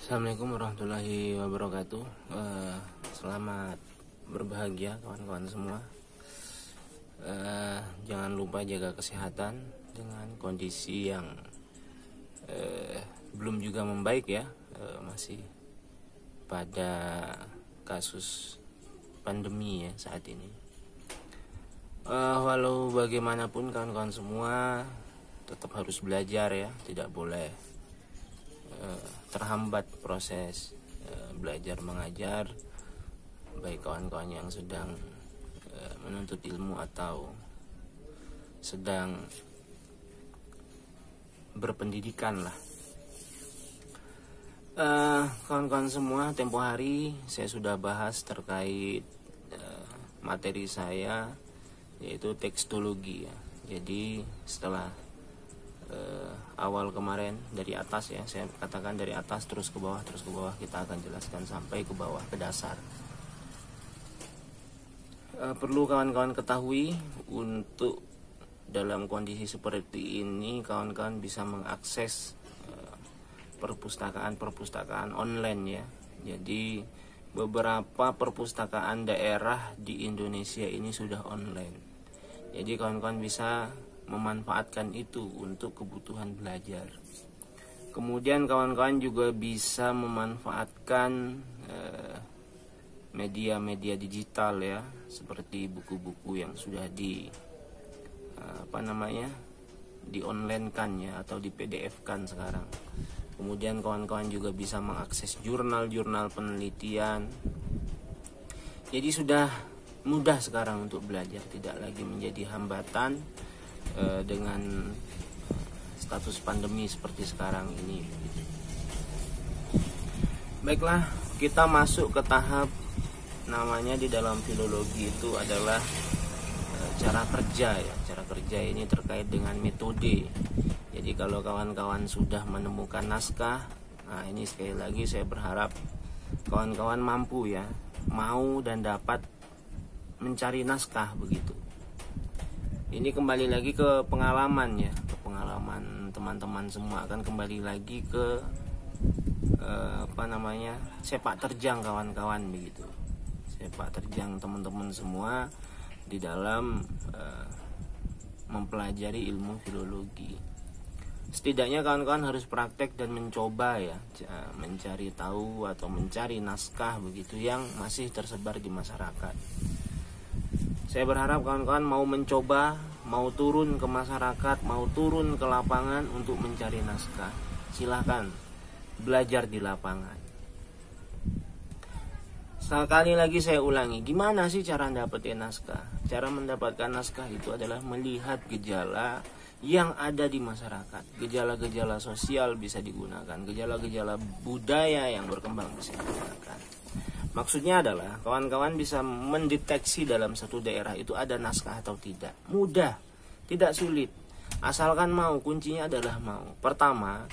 Assalamualaikum warahmatullahi wabarakatuh. Selamat berbahagia kawan-kawan semua. Jangan lupa jaga kesehatan dengan kondisi yang belum juga membaik ya. Masih pada kasus pandemi ya saat ini. Walau bagaimanapun kawan-kawan semua tetap harus belajar ya, tidak boleh terhambat proses belajar mengajar, baik kawan-kawan yang sedang menuntut ilmu atau sedang berpendidikan lah. Kawan-kawan semua, tempo hari saya sudah bahas terkait materi saya, yaitu tekstologi ya. Jadi setelah awal kemarin dari atas ya, saya katakan dari atas terus ke bawah, kita akan jelaskan sampai ke bawah, ke dasar. Perlu kawan-kawan ketahui, untuk dalam kondisi seperti ini kawan-kawan bisa mengakses perpustakaan online ya. Jadi beberapa perpustakaan daerah di Indonesia ini sudah online. Jadi kawan-kawan bisa memanfaatkan itu untuk kebutuhan belajar. Kemudian kawan-kawan juga bisa memanfaatkan media-media digital ya, seperti buku-buku yang sudah di di online kan ya, atau di PDF kan sekarang. Kemudian kawan-kawan juga bisa mengakses jurnal-jurnal penelitian. Jadi sudah mudah sekarang untuk belajar, tidak lagi menjadi hambatan dengan status pandemi seperti sekarang ini. Baiklah, kita masuk ke tahap namanya di dalam filologi itu adalah cara kerja ya. Cara kerja ini terkait dengan metode. Jadi kalau kawan-kawan sudah menemukan naskah, nah ini sekali lagi saya berharap kawan-kawan mampu ya, mau dan dapat mencari naskah begitu. Ini kembali lagi ke pengalaman ya, ke pengalaman teman-teman semua, akan kembali lagi ke sepak terjang kawan-kawan begitu. Sepak terjang teman-teman semua di dalam mempelajari ilmu filologi. Setidaknya kawan-kawan harus praktek dan mencoba ya, mencari tahu atau mencari naskah begitu yang masih tersebar di masyarakat. Saya berharap kawan-kawan mau mencoba, mau turun ke masyarakat, mau turun ke lapangan untuk mencari naskah. Silahkan belajar di lapangan. Sekali lagi saya ulangi, gimana sih cara mendapatkan naskah? Cara mendapatkan naskah itu adalah melihat gejala yang ada di masyarakat. Gejala-gejala sosial bisa digunakan, gejala-gejala budaya yang berkembang bisa digunakan. Maksudnya adalah kawan-kawan bisa mendeteksi dalam satu daerah itu ada naskah atau tidak. Mudah, tidak sulit. Asalkan mau, kuncinya adalah mau. Pertama,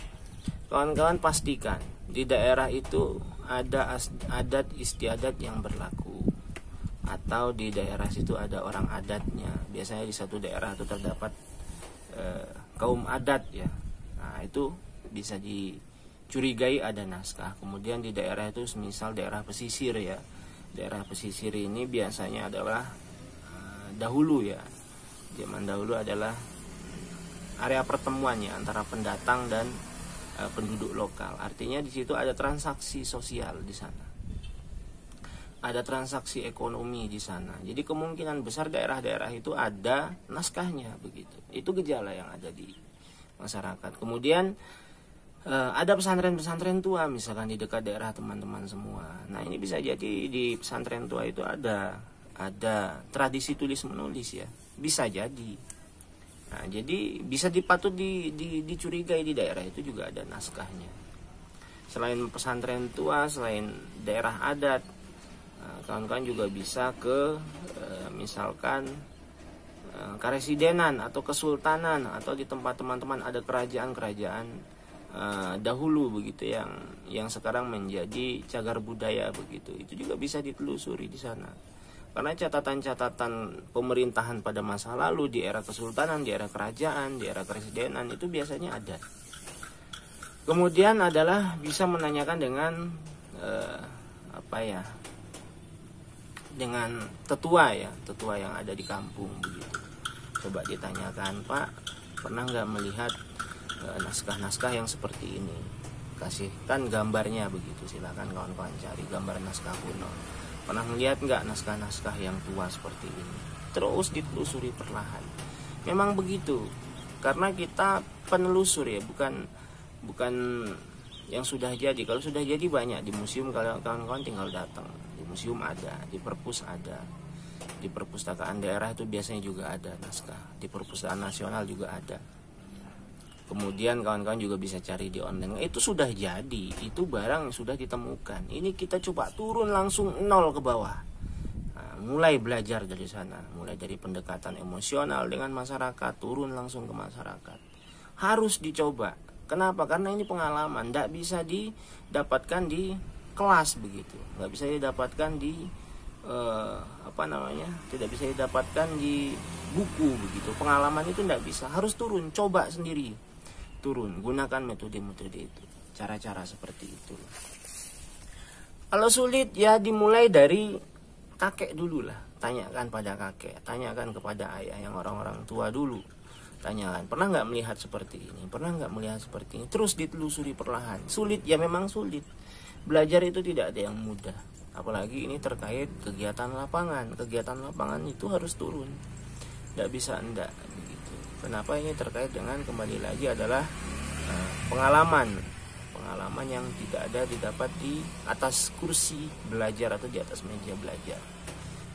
kawan-kawan pastikan di daerah itu ada adat istiadat yang berlaku. Atau di daerah situ ada orang adatnya. Biasanya di satu daerah itu terdapat kaum adat ya. Nah itu bisa dicurigai ada naskah. Kemudian di daerah itu semisal daerah pesisir ya. Daerah pesisir ini biasanya adalah dahulu ya, zaman dahulu adalah area pertemuannya antara pendatang dan penduduk lokal. Artinya di situ ada transaksi sosial di sana. Ada transaksi ekonomi di sana. Jadi kemungkinan besar daerah-daerah itu ada naskahnya begitu. Itu gejala yang ada di masyarakat. Kemudian ada pesantren-pesantren tua misalkan di dekat daerah teman-teman semua. Nah ini bisa jadi di pesantren tua itu ada tradisi tulis menulis ya, bisa jadi. Nah jadi bisa dipatut dicurigai di daerah itu juga ada naskahnya. Selain pesantren tua, selain daerah adat, kawan-kawan juga bisa ke misalkan karesidenan atau kesultanan, atau di tempat teman-teman ada kerajaan-kerajaan dahulu begitu yang sekarang menjadi cagar budaya begitu. Itu juga bisa ditelusuri di sana. Karena catatan-catatan pemerintahan pada masa lalu di era kesultanan, di era kerajaan, di era keresidenan itu biasanya ada. Kemudian adalah bisa menanyakan dengan dengan tetua yang ada di kampung begitu. Coba ditanyakan, Pak, pernah nggak melihat naskah-naskah yang seperti ini? Kasihkan gambarnya begitu. Silakan kawan-kawan cari gambar naskah kuno. Pernah melihat nggak naskah-naskah yang tua seperti ini? Terus ditelusuri perlahan. Memang begitu, karena kita penelusur ya, bukan yang sudah jadi. Kalau sudah jadi banyak di museum, kalau kawan-kawan tinggal datang. Di museum ada, di perpus ada, di perpustakaan daerah itu biasanya juga ada naskah, di perpustakaan nasional juga ada. Kemudian kawan-kawan juga bisa cari di online. Itu sudah jadi, itu barang sudah ditemukan. Ini kita coba turun langsung nol ke bawah. Nah, mulai belajar dari sana, mulai dari pendekatan emosional dengan masyarakat, turun langsung ke masyarakat. Harus dicoba. Kenapa? Karena ini pengalaman, tidak bisa didapatkan di kelas begitu, nggak bisa didapatkan di tidak bisa didapatkan di buku begitu. Pengalaman itu tidak bisa, harus turun, coba sendiri. Turun, gunakan metode-metode itu, cara-cara seperti itu. Kalau sulit ya dimulai dari kakek dulu lah. Tanyakan pada kakek, tanyakan kepada ayah yang orang-orang tua dulu. Tanyakan, pernah nggak melihat seperti ini? Pernah nggak melihat seperti ini? Terus ditelusuri perlahan. Sulit ya, memang sulit. Belajar itu tidak ada yang mudah. Apalagi ini terkait kegiatan lapangan. Kegiatan lapangan itu harus turun. Tidak bisa enggak begitu. Kenapa? Ini terkait dengan, kembali lagi, adalah pengalaman yang tidak ada didapat di atas kursi belajar atau di atas meja belajar.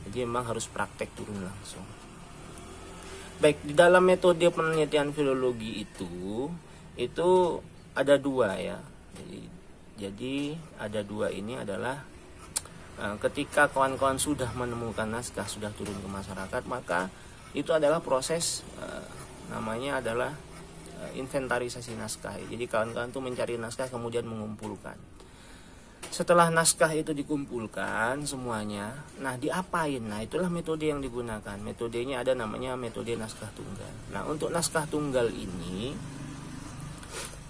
Jadi memang harus praktek turun langsung. Baik, di dalam metode penelitian filologi itu ada dua ya. Jadi ada dua, ini adalah ketika kawan-kawan sudah menemukan naskah, sudah turun ke masyarakat, maka itu adalah proses namanya adalah inventarisasi naskah. Jadi kawan-kawan tuh mencari naskah kemudian mengumpulkan. Setelah naskah itu dikumpulkan semuanya, nah diapain? Nah itulah metode yang digunakan. Metodenya ada, namanya metode naskah tunggal. Nah untuk naskah tunggal ini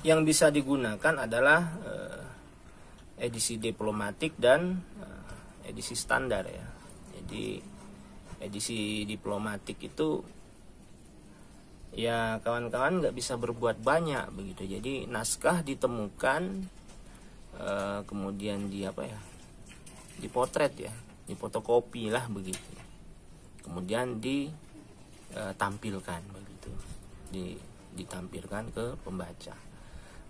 yang bisa digunakan adalah edisi diplomatik dan edisi standar ya. Jadi edisi diplomatik itu ya kawan-kawan nggak bisa berbuat banyak begitu. Jadi naskah ditemukan, kemudian dipotret ya, difotokopi lah begitu, kemudian ditampilkan begitu, ditampilkan ke pembaca.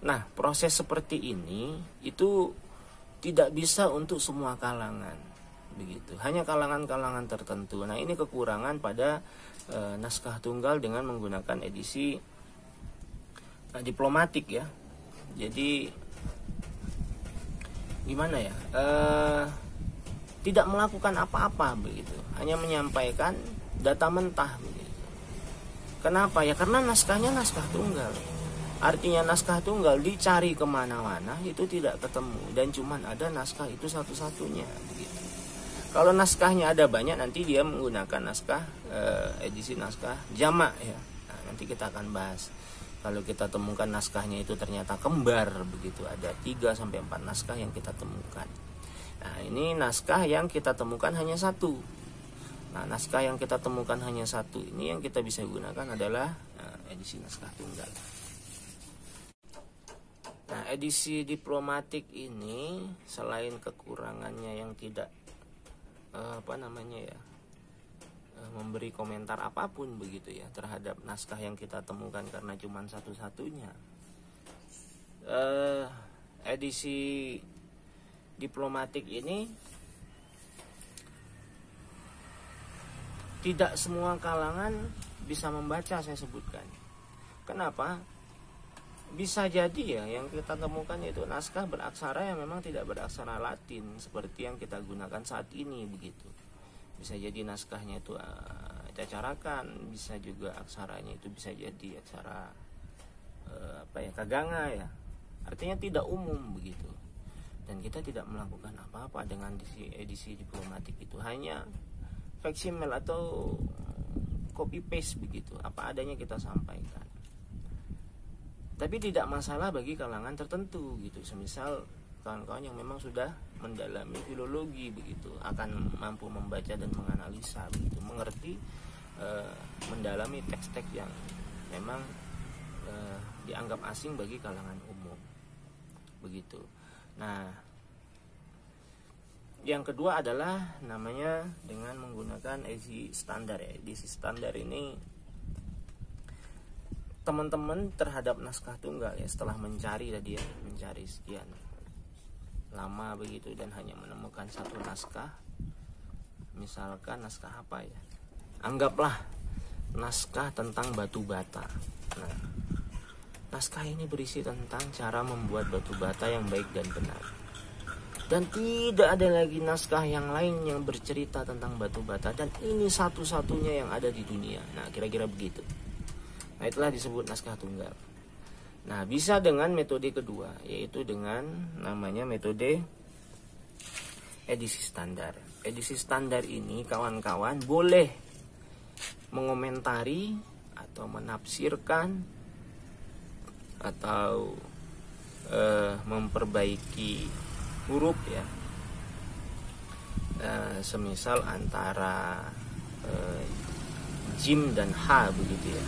Nah proses seperti ini itu tidak bisa untuk semua kalangan begitu, hanya kalangan-kalangan tertentu. Nah ini kekurangan pada naskah tunggal dengan menggunakan edisi diplomatik ya. Jadi gimana ya, tidak melakukan apa-apa begitu, hanya menyampaikan data mentah begitu. Kenapa ya? Karena naskahnya naskah tunggal, artinya naskah tunggal dicari kemana-mana itu tidak ketemu, dan cuman ada naskah itu satu-satunya begitu. Kalau naskahnya ada banyak, nanti dia menggunakan naskah edisi naskah jamak ya. Nah, nanti kita akan bahas. Kalau kita temukan naskahnya itu ternyata kembar begitu, ada 3-4 naskah yang kita temukan. Nah ini naskah yang kita temukan hanya satu. Nah naskah yang kita temukan hanya satu ini yang kita bisa gunakan adalah edisi naskah tunggal. Nah edisi diplomatik ini selain kekurangannya yang tidak memberi komentar apapun begitu ya terhadap naskah yang kita temukan karena cuma satu-satunya, edisi diplomatik ini tidak semua kalangan bisa membaca, saya sebutkan. Kenapa? Bisa jadi ya yang kita temukan itu naskah beraksara yang memang tidak beraksara Latin seperti yang kita gunakan saat ini begitu. Bisa jadi naskahnya itu cacarakan, bisa juga aksaranya itu bisa jadi aksara kaganga ya. Artinya tidak umum begitu. Dan kita tidak melakukan apa-apa dengan edisi diplomatik itu, hanya faksimil atau copy paste begitu, apa adanya kita sampaikan. Tapi tidak masalah bagi kalangan tertentu gitu. Semisal kawan-kawan yang memang sudah mendalami filologi begitu, akan mampu membaca dan menganalisa begitu, mengerti, mendalami teks-teks yang memang dianggap asing bagi kalangan umum begitu. Nah, yang kedua adalah namanya dengan menggunakan edisi standar ya. Edisi standar ini teman-teman terhadap naskah tunggal ya, setelah mencari tadi ya, mencari sekian lama begitu dan hanya menemukan satu naskah, misalkan naskah apa ya, anggaplah naskah tentang batu bata. Nah, naskah ini berisi tentang cara membuat batu bata yang baik dan benar, dan tidak ada lagi naskah yang lain yang bercerita tentang batu bata, dan ini satu-satunya yang ada di dunia. Nah, kira-kira begitu. Nah, itulah disebut naskah tunggal. Nah, bisa dengan metode kedua, yaitu dengan namanya metode edisi standar. Edisi standar ini kawan-kawan boleh mengomentari atau menafsirkan atau memperbaiki huruf ya. Semisal antara jim dan ha begitu ya.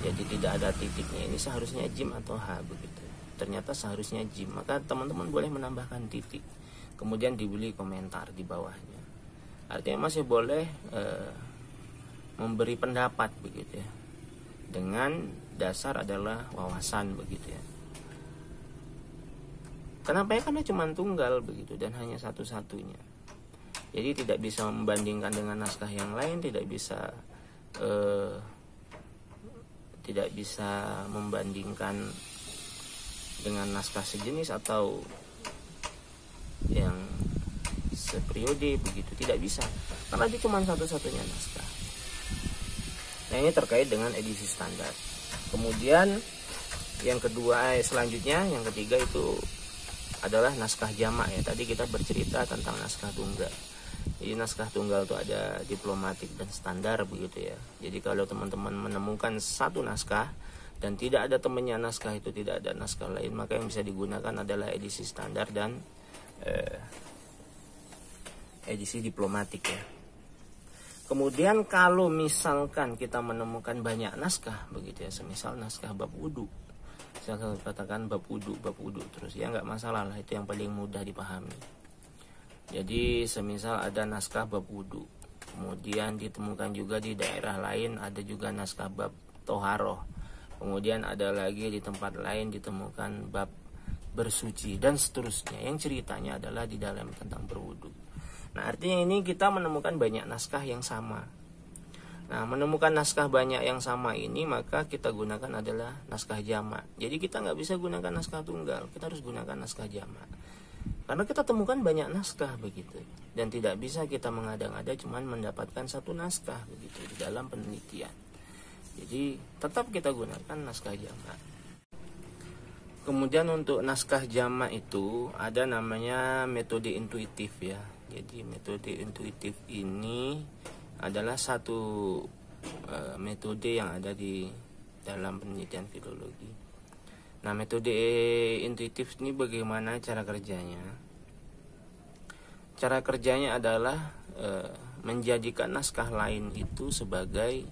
Jadi tidak ada titiknya, ini seharusnya jim atau ha begitu. Ternyata seharusnya jim, maka teman-teman boleh menambahkan titik, kemudian diberi komentar di bawahnya. Artinya masih boleh memberi pendapat begitu ya, dengan dasar adalah wawasan begitu ya. Kenapa ya? Karena cuma tunggal begitu dan hanya satu-satunya. Jadi tidak bisa membandingkan dengan naskah yang lain, tidak bisa membandingkan dengan naskah sejenis atau yang seperiode begitu, tidak bisa, karena itu cuma satu-satunya naskah. Nah, ini terkait dengan edisi standar. Kemudian yang kedua, selanjutnya yang ketiga itu adalah naskah jamak ya. Tadi kita bercerita tentang naskah tunggal. Jadi naskah tunggal itu ada diplomatik dan standar begitu ya. Jadi kalau teman-teman menemukan satu naskah dan tidak ada temannya naskah itu, tidak ada naskah lain, maka yang bisa digunakan adalah edisi standar dan edisi diplomatik ya. Kemudian kalau misalkan kita menemukan banyak naskah begitu ya, semisal naskah bab wudu, saya katakan bab wudu terus ya, nggak masalah lah, itu yang paling mudah dipahami. Jadi semisal ada naskah bab wudu, kemudian ditemukan juga di daerah lain ada juga naskah bab toharoh, kemudian ada lagi di tempat lain ditemukan bab bersuci dan seterusnya, yang ceritanya adalah di dalam tentang berwudu. Nah, artinya ini kita menemukan banyak naskah yang sama. Nah, menemukan naskah banyak yang sama ini, maka kita gunakan adalah naskah jamak. Jadi kita nggak bisa gunakan naskah tunggal, kita harus gunakan naskah jamak. Karena kita temukan banyak naskah begitu, dan tidak bisa kita mengada-ngada cuman mendapatkan satu naskah begitu di dalam penelitian. Jadi tetap kita gunakan naskah jamak. Kemudian untuk naskah jamak itu ada namanya metode intuitif ya. Jadi metode intuitif ini adalah satu metode yang ada di dalam penelitian filologi. Nah, metode intuitif ini bagaimana cara kerjanya? Cara kerjanya adalah menjadikan naskah lain itu sebagai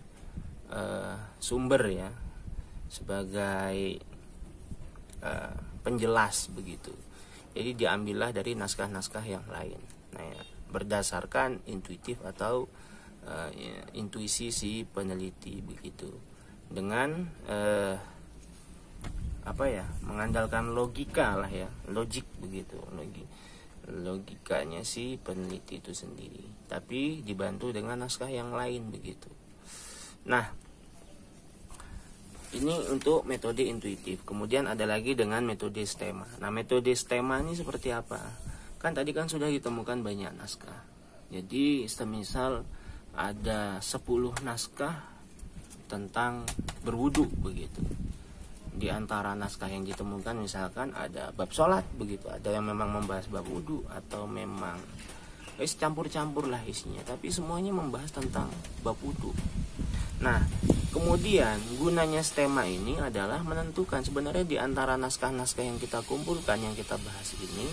sumber ya, sebagai penjelas begitu. Jadi diambillah dari naskah-naskah yang lain. Nah, ya, berdasarkan intuitif atau intuisi si peneliti begitu, dengan mengandalkan logika lah ya, logik begitu, logikanya si peneliti itu sendiri, tapi dibantu dengan naskah yang lain begitu. Nah, ini untuk metode intuitif. Kemudian ada lagi dengan metode stema. Nah, metode stema ini seperti apa? Kan tadi kan sudah ditemukan banyak naskah. Jadi semisal ada 10 naskah tentang berwudu begitu. Di antara naskah yang ditemukan misalkan ada bab sholat begitu, ada yang memang membahas bab wudu, atau memang campur-campur lah isinya, tapi semuanya membahas tentang bab wudu. Nah, Kemudian gunanya stema ini adalah menentukan sebenarnya di antara naskah-naskah yang kita kumpulkan, yang kita bahas ini,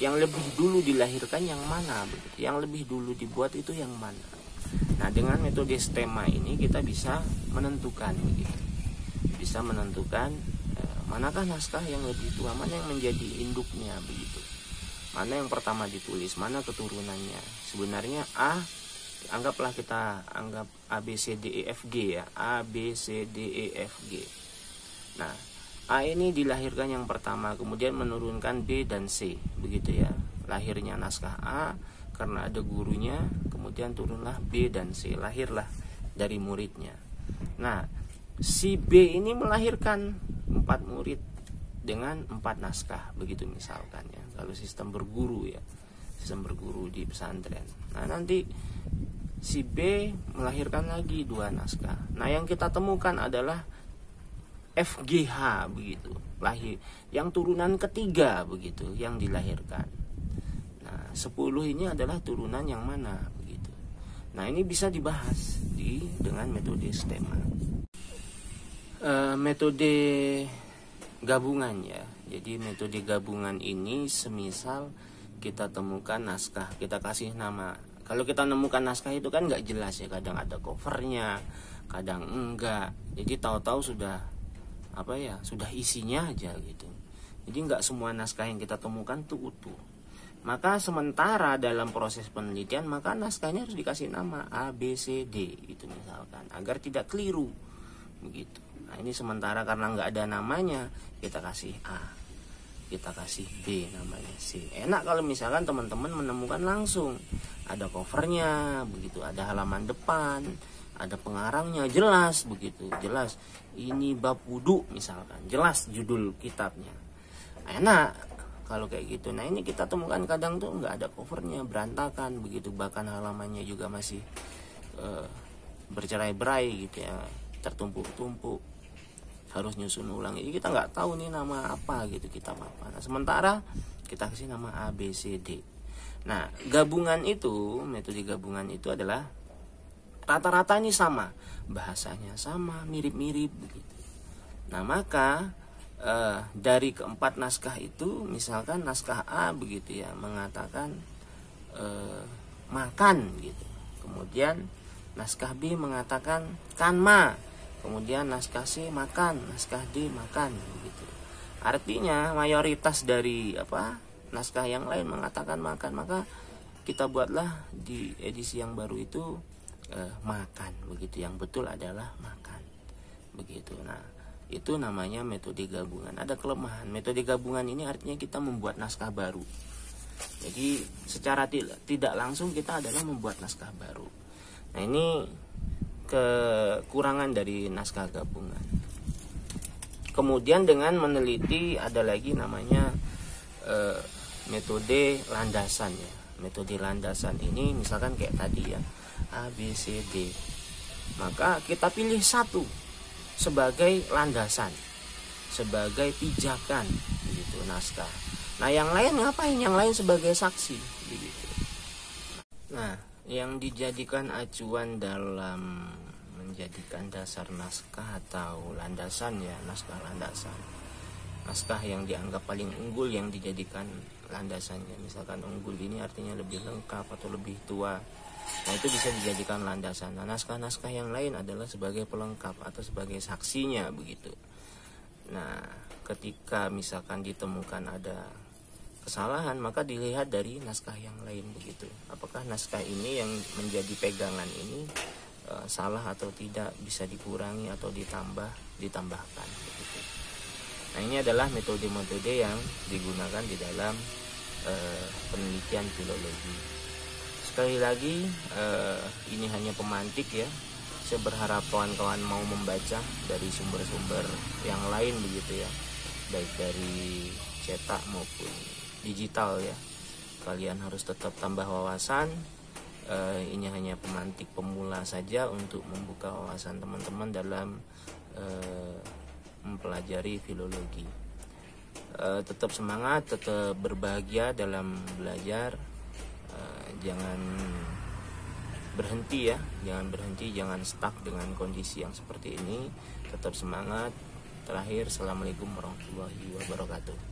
yang lebih dulu dilahirkan yang mana begitu, yang lebih dulu dibuat itu yang mana. Nah, dengan metode stema ini kita bisa menentukan begitu. Bisa menentukan manakah naskah yang lebih tua, mana yang menjadi induknya begitu. Mana yang pertama ditulis, mana keturunannya. Sebenarnya anggaplah kita anggap A B C D E F G ya, A B C D E F G. Nah, A ini dilahirkan yang pertama, kemudian menurunkan B dan C, begitu ya. Lahirnya naskah A karena ada gurunya, kemudian turunlah B dan C, lahirlah dari muridnya. Nah, si B ini melahirkan 4 murid dengan 4 naskah, begitu misalkan ya. Kalau sistem berguru ya, sistem berguru di pesantren. Nah, nanti si B melahirkan lagi 2 naskah. Nah, yang kita temukan adalah FGH begitu, lahir yang turunan ketiga begitu yang dilahirkan. Nah, 10 ini adalah turunan yang mana begitu. Nah, ini bisa dibahas dengan metode stema. Metode gabungan ya. Jadi metode gabungan ini semisal kita temukan naskah, kita kasih nama. Kalau kita nemukan naskah itu kan nggak jelas ya, kadang ada covernya, kadang enggak. Jadi tahu-tahu sudah sudah isinya aja gitu. Jadi nggak semua naskah yang kita temukan tuh utuh. Maka sementara dalam proses penelitian, maka naskahnya harus dikasih nama A, B, C, D gitu misalkan, agar tidak keliru begitu. Nah, ini sementara karena nggak ada namanya, kita kasih A, kita kasih B, namanya C. Enak kalau misalkan teman-teman menemukan langsung ada covernya begitu, ada halaman depan, ada pengarangnya, jelas begitu, jelas ini bab wudu misalkan, jelas judul kitabnya. Enak kalau kayak gitu. Nah, ini kita temukan kadang tuh nggak ada covernya, berantakan begitu, bahkan halamannya juga masih bercerai-berai gitu ya, tertumpuk-tumpuk, harus nyusun ulang. Jadi kita nggak tahu nih nama apa gitu, kitab apa. Nah, sementara kita kasih nama A, B, C, D. Nah, gabungan itu, metode gabungan itu adalah rata-rata ini sama, bahasanya sama, mirip-mirip begitu. Nah, maka dari keempat naskah itu, misalkan naskah A begitu ya, mengatakan makan gitu. Kemudian naskah B mengatakan kanma. Kemudian naskah C makan, naskah D makan begitu. Artinya mayoritas dari naskah yang lain mengatakan makan, maka kita buatlah di edisi yang baru itu makan begitu. Yang betul adalah makan begitu. Nah, itu namanya metode gabungan. Ada kelemahan metode gabungan ini, artinya kita membuat naskah baru. Jadi secara tidak langsung kita adalah membuat naskah baru. Nah, ini kekurangan dari naskah gabungan. Kemudian dengan meneliti ada lagi namanya metode landasan ya. Metode landasan ini misalkan kayak tadi ya, A, B, C, D. Maka kita pilih satu sebagai landasan, sebagai pijakan gitu naskah. Nah, yang lain ngapain? Yang lain sebagai saksi begitu. Nah, yang dijadikan acuan dalam menjadikan dasar naskah atau landasan ya, naskah landasan. Naskah yang dianggap paling unggul yang dijadikan landasannya. Misalkan unggul ini artinya lebih lengkap atau lebih tua. Nah, itu bisa dijadikan landasan. Nah, naskah-naskah yang lain adalah sebagai pelengkap atau sebagai saksinya begitu. Nah, ketika misalkan ditemukan ada kesalahan, maka dilihat dari naskah yang lain begitu. Apakah naskah ini yang menjadi pegangan ini salah atau tidak, bisa dikurangi atau ditambahkan begitu. Nah, ini adalah metode-metode yang digunakan di dalam penelitian filologi. Sekali lagi, ini hanya pemantik ya. Saya berharap kawan-kawan mau membaca dari sumber-sumber yang lain begitu ya, baik dari cetak maupun digital ya. Kalian harus tetap tambah wawasan. Ini hanya pemantik pemula saja untuk membuka wawasan teman-teman dalam mempelajari filologi. Tetap semangat, tetap berbahagia dalam belajar. Jangan berhenti ya, jangan berhenti, jangan stuck dengan kondisi yang seperti ini, tetap semangat. Terakhir, assalamualaikum warahmatullahi wabarakatuh.